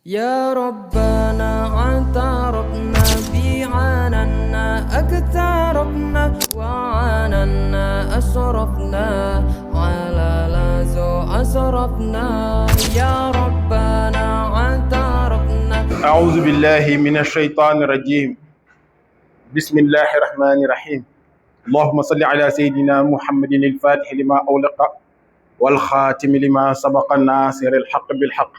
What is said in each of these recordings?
يا ربنا اعترفنا بعاننا اقتربنا وعاننا أسرفنا على لازو أسرفنا يا ربنا اعترفنا. أعوذ بالله من الشيطان الرجيم. بسم الله الرحمن الرحيم. اللهم صل على سيدنا محمد الفاتح لما أغلق والخاتم لما سبق الناصر الحق بالحق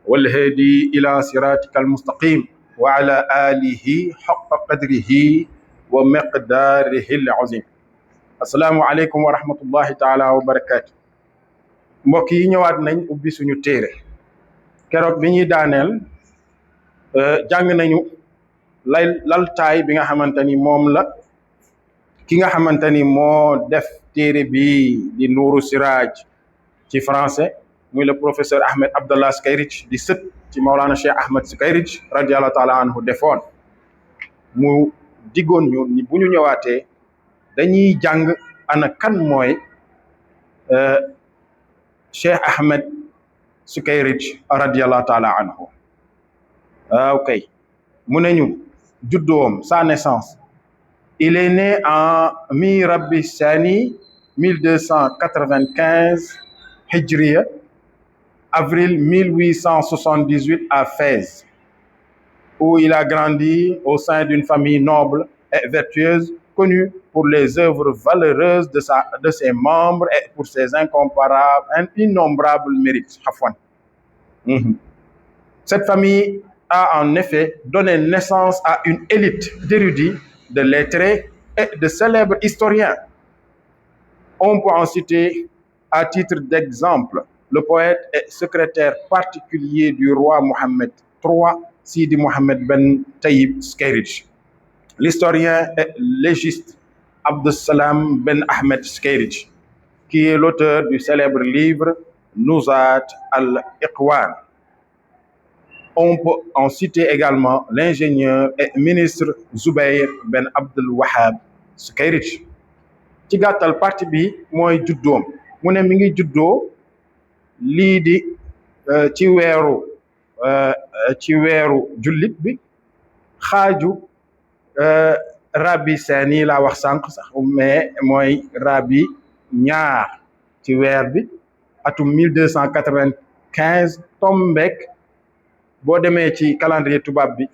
والهادي إلى صراطك المستقيم وعلى آله حق قدره ومقداره العظيم. السلام عليكم ورحمة الله تعالى وبركاته. mbokk yi ñëwaat nañ ubbi suñu téere keroog bi ñuy daaneel jàng nañu laltaay bi nga xamante ni moom la ki nga xamante ni moo def téere bi di Nuuru Siraaj ci français muy le professeur Ahmed Abdallah Sukayric di sët ci Mawlana Cheikh Ahmed Sukayric radiallahu taala anhu defoon mu diggoon ñu ni bu ñu ñëwaatee dañuy jàng ana kan mooy Cheikh Ahmed Sukayric radiallahu taala anhu. Ok mu ne ñu juddoom sa naissance, il est né en mi-Rabi Sani 1295 Hijriya, avril 1878 à Fès, où il a grandi au sein d'une famille noble et vertueuse, connue pour les œuvres valeureuses de ses membres et pour ses innombrables mérites. Cette famille a en effet donné naissance à une élite d'érudits, de lettrés et de célèbres historiens. On peut en citer à titre d'exemple le poète et secrétaire particulier du roi Mohammed III, Sidi Mohammed Ben Taïb Sukayric, l'historien et légiste Abdussalam Ben Ahmed Sukayric, qui est l'auteur du célèbre livre Nuzhat al-Iqwan. On peut en citer également l'ingénieur et ministre Zubayr Ben Abdul Wahab Sukayric. ci gàttal parti bi mooy juddoom mu ne mi ngi juddoo lii di ci weeru jullit bi xaaju rabi seeni laa wax sànq sax mais mooy rabi ñaar ci weer bi atum 1295 tombeek boo demee ci calendrier tubaab bi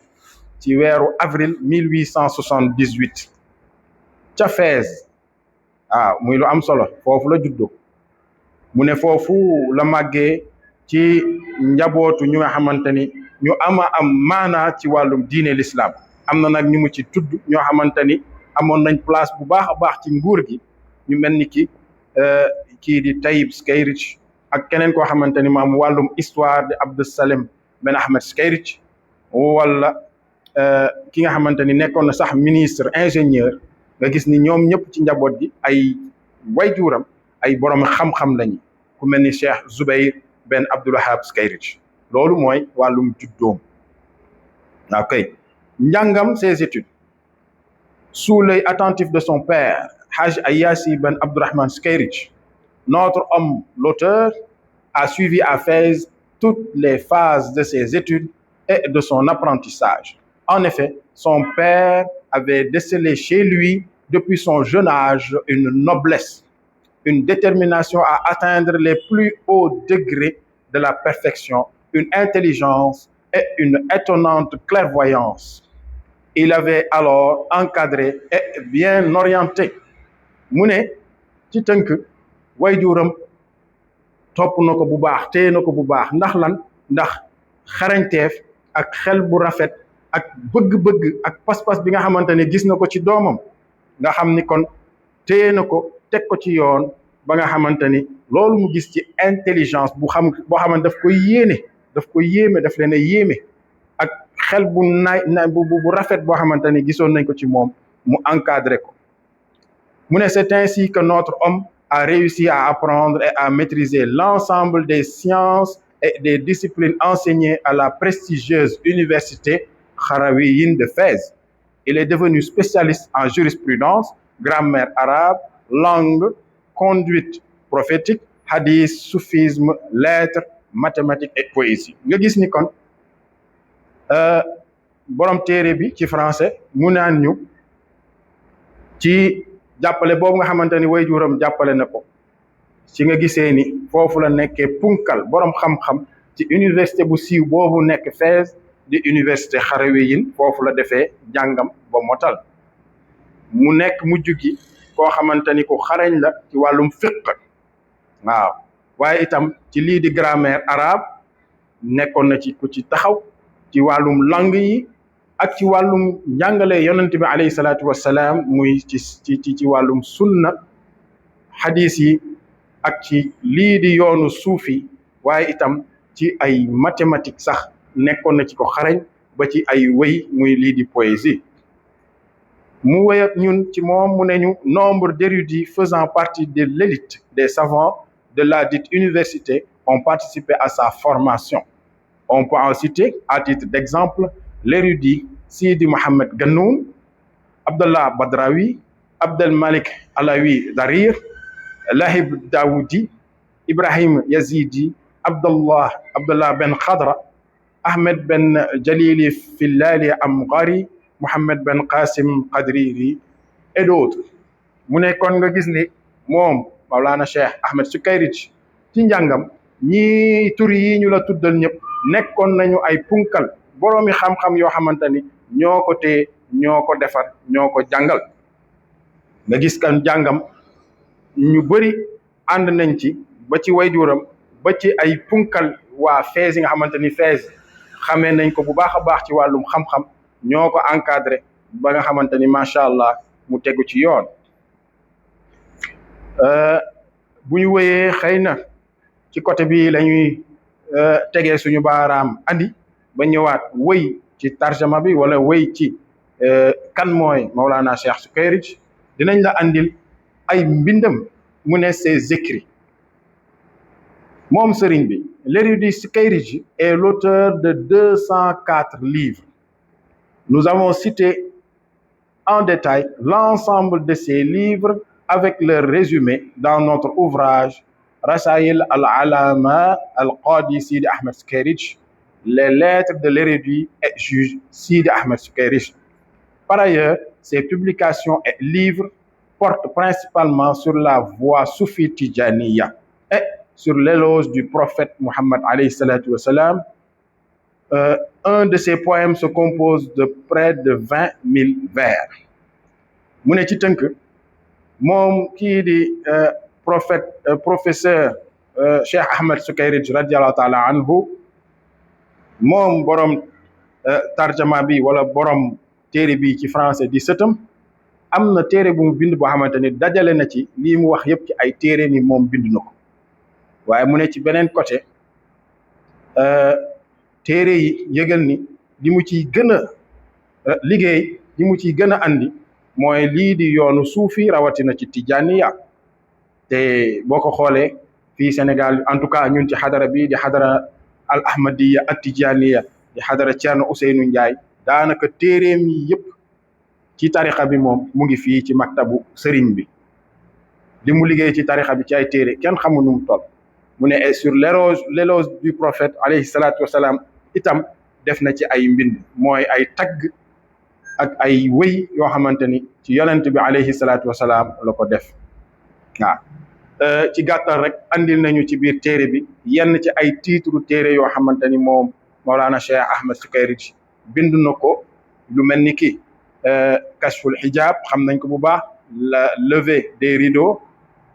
ci weeru avril 1878 ca Fès. Muy lu am solo foofu la juddoo mu ne foofu la màggee ci njabootu ñu nga xamante ni ñu am maanaa ci wàllum diine l'islam. am na nag ñu mu ci tudd ñoo xamante ni amoon nañ place bu baax a baax ci nguur gi, ñu mel ni kii di Taïb Sukayric ak keneen koo xamante ni maam wàllum histoire di Abdussalam Ben Ahmed Sukayric, wala ki nga xamante ni nekkoon na sax ministre ingénieur. nga gis ni ñoom ñëpp ci njaboot gi ay wayjuuram ay borom xam-xam lañu, ku mel ni Cheikh Zubayr Ben Abdul Wahab Sukayric. loolu mooy wàllum juddoom. Ok, njàngam, ses études sous l'œil attentif de son père Haj Ayasi Ben Abdurrahman Sukayric, notre homme l'auteur a suivi à Fès toutes les phases de ses études et de son apprentissage. En effet, son père avait décelé chez lui depuis son jeune âge une noblesse, une détermination à atteindre les plus hauts degrés de la perfection, une intelligence et une étonnante clairvoyance. Il avait alors encadré et bien orienté. mu ne ci tënk wayjuuram topp na ko bu baax, téye na ko bu baax. ndax lan? ndax xarañteef ak xel bu rafet ak bëgg-bëgg ak pas-pas bi nga xamante ne gis na ko ci doomam, nga xam ni kon téye na ko teg ko ci yoon ba nga xamante ni loolu mu gis ci intelligence boo xamante daf koy yéeme daf leen a yéeme, ak xel bu bu rafet boo xamante ni gisoon nañ ko ci moom, mu encadré ko. mu ne c'est ainsi que notre homme a réussi à apprendre et à maîtriser l'ensemble des sciences et des disciplines enseignées à la prestigieuse université Kharawiyin de Fès. Il est devenu spécialiste en jurisprudence, grammaire arabe, langue, conduite prophétique, hadith, soufisme, lettres, mathématiques et poésie. nga gis ni kon borom téere bi ci français mu naan ñu ci jàppale boobu nga xamante ni waajuram jàppale na ko ci nga gisee ni foofu la nekkee punkal borom xam-xam ci université bu siiw boobu nekk Fès di université Xarawiyyin foofu la defee jàngam ba motal mu nekk mujj gi koo xamante ni ku xarañ la ci wàllum fiqh waaw waaye itam ci lii di grammaire arabe nekkoon na ci ku ci taxaw ci wàllum langue yi ak ci wàllum njàngale yonent bi alayhi salaatu wassalaam muy ci wàllum sunna hadis yi ak ci lii di yoonu suufi waaye itam ci ay mathématiques sax nekkoon na ci ko xarañ ba ci ay wëy muy lii di poésie mu wéy ak ñun ci moom mu ne ñu nombre d'érudits faisant partie de l'élite des savants de la dite université ont participé à sa formation. On peut en citer à titre d'exemple l'érudit Sidi Mohamed Gannoun, Abdallah Badrawi, Abdel Malik Alawi Darir, Lahib Daoudi, Ibrahim Yazidi, Abdallah Ben Khadra, Ahmed Ben Jalili Fillali Amghari, Mohamed Ben Qasim Qadriri et d'autres. mu ne kon nga gis ni moom Mawlana Cheikh Ahmed Sukayrij ci njàngam ñii turi yi ñu la tuddal ñëpp nekkoon nañu ay punkal boroomi xam-xam yoo xamante ni ñoo ko téye ñoo ko defar ñoo ko jàngal nga gis kan jàngam ñu bëri ànd nañ ci ba ci wayjuram ba ci ay punkal waa Fès yi nga xamante ni Fès xamee nañ ko bu baax a baax ci wàllum xam-xam ñoo ko encadré ba nga xamante ni macha allah mu tegu ci yoon bu ñu wéyee xëy na ci côté bi la ñuy tegee suñu baaraam andi ba ñëwaat wëy ci tarjama bi wala wëy ci kan mooy Mawlana Cheikh Sukayrij dinañ la andil ay mbindam mu ne ses écrits moom sëriñ bi l'érudit Sukayrij est l'auteur de 204 livres. Nous avons cité en détail l'ensemble de ces livres avec leur résumé dans notre ouvrage Rasaïl al-Alama al-Qadi Sidi Ahmed Sukayrij, les lettres de l'érudit et juge Sidi Ahmed Sukayrij. Par ailleurs, ces publications et livres portent principalement sur la voie soufie tidjaniya et sur l'éloge du prophète Mohammed alayhi salatu wa salam. Un de ces poèmes se compose de près de 20 000 vers. mu ne ci tënk moom kii di professeur Cheikh Ahmed Sukayrij radiallahu taala anhu moom borom tarjama bi wala borom téere bi ci français di sëtam am na téere bu mu bind boo xamante ni dajale na ci lii mu wax yëpp ci ay téere ni moom bind na ko waaye mu ne ci beneen côté téere yi yëgal ni li mu ciy gën a liggéey li mu ciy gën a andi mooy lii di yoonu suufi rawatina ci tijaniya te boo ko xoolee fii Sénégal en tout cas ñun ci xadara bi di xadara al ahmadiya at tijaniya di xadara Thierno Ousseynou Ndiaye daanaka téereem yi yëpp ci tarixa bi moom mu ngi fii ci maktabu sëriñ bi li mu liggéey ci tarixa bi ci ay téere kenn xamul nu mu toll mu ne sur l'éloge du prophète alayhi salatu wasalaam itam def na ci ay mbind mooy ay tagg ak ay wëy yoo xamante ni ci yonent bi alayhi salatu wasalaam la ko def waaw ci gàttal rek andil nañu ci biir téere bi yenn ci ay titre téere yoo xamante ni moom Mawlana Cheikh Ahmed Sukayrij bind na ko lu mel ni ki kashful hijab xam nañ ko bu baax la levée des rideaux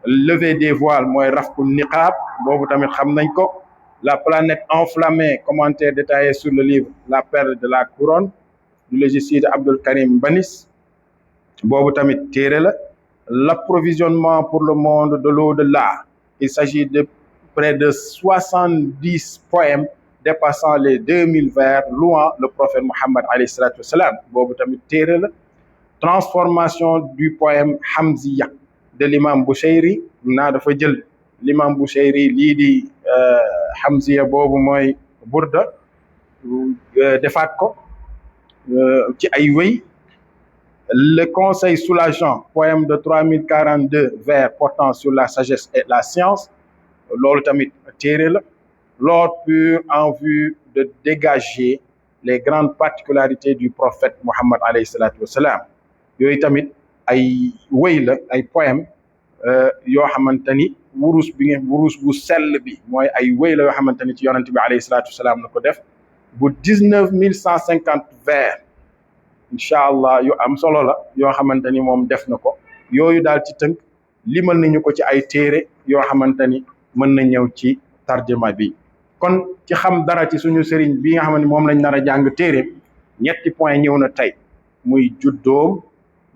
levée des voiles mooy rafku niqab boobu tamit xam nañ ko la planète enflammée commentaire détaillé sur le livre la perle de la couronne du légiste Abdul Karim Banis boobu tamit téere la l'approvisionnement pour le monde de l'au-delà. Il s'agit de près de 70 poèmes dépassant les 2000 vers louant le prophète Mohammed alayhi salatu wassalam boobu tamit téere la transformation du poème Hamziya de l'imam Bouchayri naa dafa jël l'imam Bouchayri lii di Hamziya boobu mooy burda defaat ko ci ay wëy le conseil soulageant poème de 3042 vers portant sur la sagesse et la science loolu tamit téere la l'ordre pur en vue de dégager les grandes particularités du prophète Muhammad alayhi salatu wassalam yooyu tamit ay wëy la ay poème yoo xamante ni wurus bu sell bi mooy ay wëy la yoo xamante ni ci yonent bi alayhi salatu wassalam na ko def bu 19 150 vers incha allah yu am solo la yoo xamante ni moom def na ko yooyu daal ci tënk limal nañu ko ci ay téere yoo xamante ni mën na ñëw ci tarjuma bi kon ci xam dara ci suñu sëriñ bi nga xamante ni moom lañ nar a jàng téere ñetti point ñëw na tey muy juddoom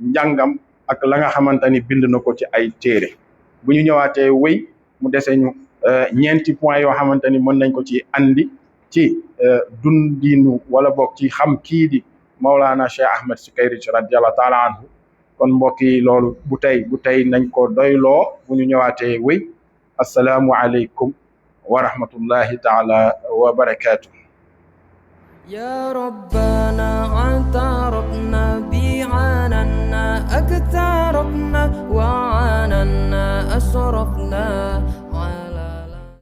njàngam ak la nga xamante ni bind na ko ci ay téere bu ñu ñëwaatee wéy mu dese ñu ñeenti point yoo xamante ni mën nañ ko ci andi ci dundinu wala boog ci xam kii di Mawlana Cheikh Ahmed Sukayri radiyallahu taala anhu kon mbokk yi loolu bu tey nañ ko doyloo bu ñu ñëwaatee wéy assalaamu aleykum wa rahmatullahi taala wa barakatuh يا ربنا اعترفنا بعاننا اقتربنا وعاننا أسرفنا